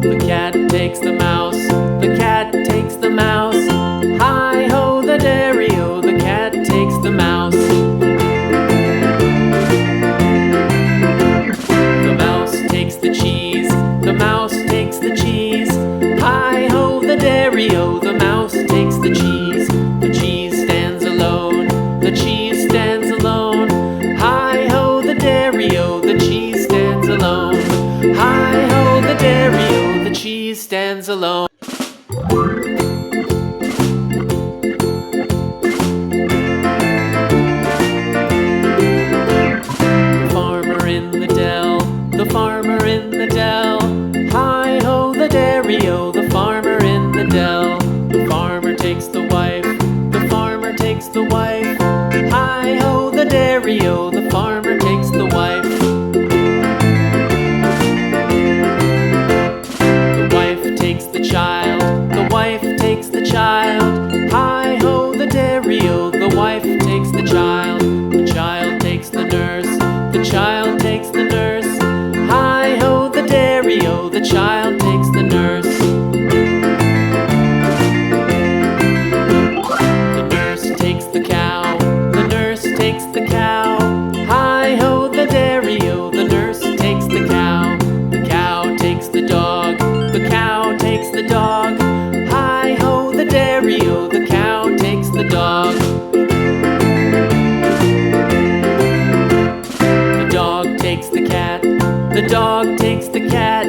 The cat takes the mouse. The cat takes the mouse. Hi-ho the dairy-o, the cat takes the mouse. The mouse takes the cheese. The mouse takes the cheese. Hi-ho the dairy-o, the mouse takes the cheese. The cheese stands alone. The cheese stands alone. Hi-ho the dairy-o, the cheese stands alone. Hi-ho the dairy-o, the cheese stands alone. The farmer in the dell. The farmer in the dell. Hi-ho the dairy-o, the farmer in the dell. The farmer takes the wife. The farmer takes the wife. Hi-ho the dairy-o, the farmer takes the wife. The wife takes the child. The wife takes the child. Hi-ho the dairy-o, the wife takes the child. The child takes the nurse. The child takes the nurse. Hi-ho the dairy-o, the child takes the nurse. The nurse takes the cow. The nurse takes the cow. Hi-ho the dairy-o, the nurse takes the cow. The cow takes the dog. The cow takes the dog. Hi-ho the dairy-o, the cow takes the dog. The dog takes the cat. The dog takes the cat.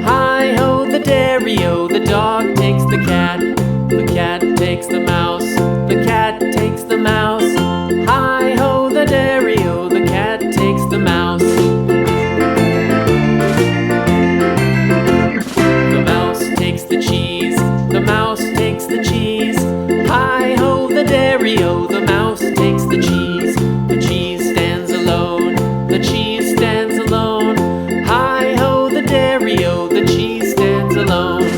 Hi-ho the dairy-o, the dog takes the cat. The cat takes the mouse. The cat takes the mouse. Hi-ho the dairy-o, the cat takes the mouse. The mouse takes the cheese. The mouse takes the cheese. Hi-ho the dairy-o, the mouse takes the cheese. The cheese stands alone. The cheese stands alone. Hi-ho the dairy-o, the cheese stands alone.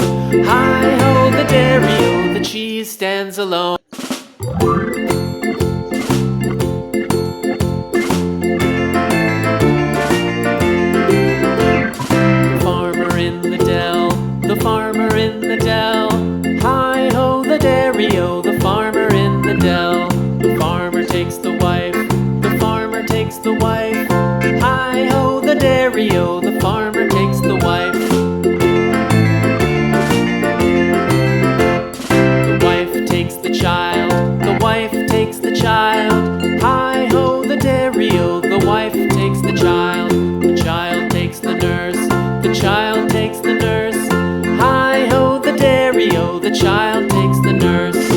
Hi-ho the dairy-o, the cheese stands alone. The farmer in the dell. The farmer in the dell. Hi-ho the dairy-o, the farmer in the dell. The farmer takes the wife. The farmer takes the wife. Hi-ho the dairy-o, the farmer takes the wife. The wife takes the child. The wife takes the child. Hi-ho the dairy-o, the wife takes the child. The child takes the nurse. The child takes the nurse. Hi-ho the dairy-o, the child takes the nurse.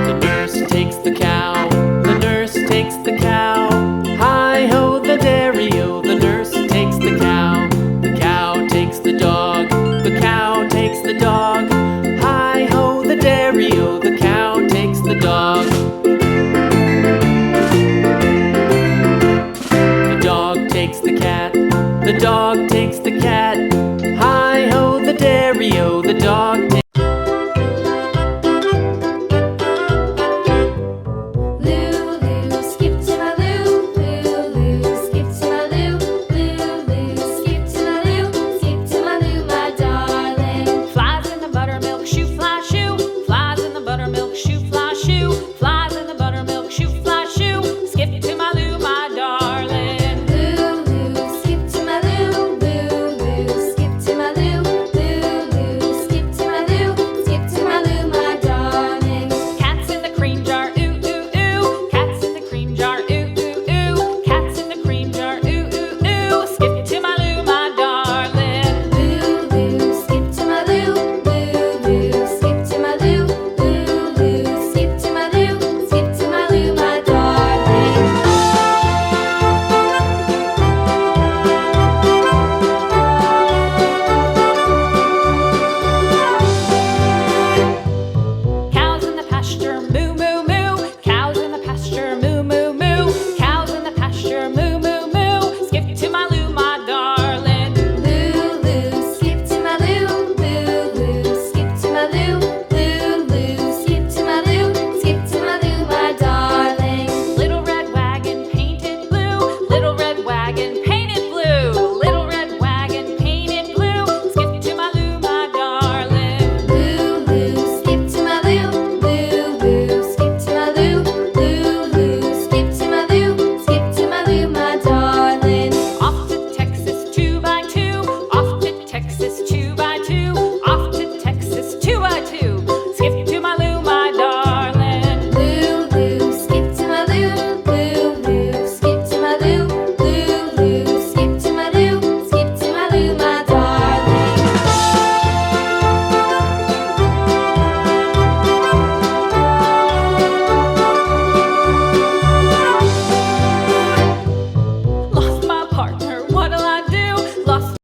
The nurse takes the cow. The nurse takes the cow. Hi-ho the dairy-o, the nurse takes the cow. The cow takes the dog. The cow takes the dog. Hi-ho the dairy-o, the cow takes the dog. The dog takes the cat. The dog takes the cat.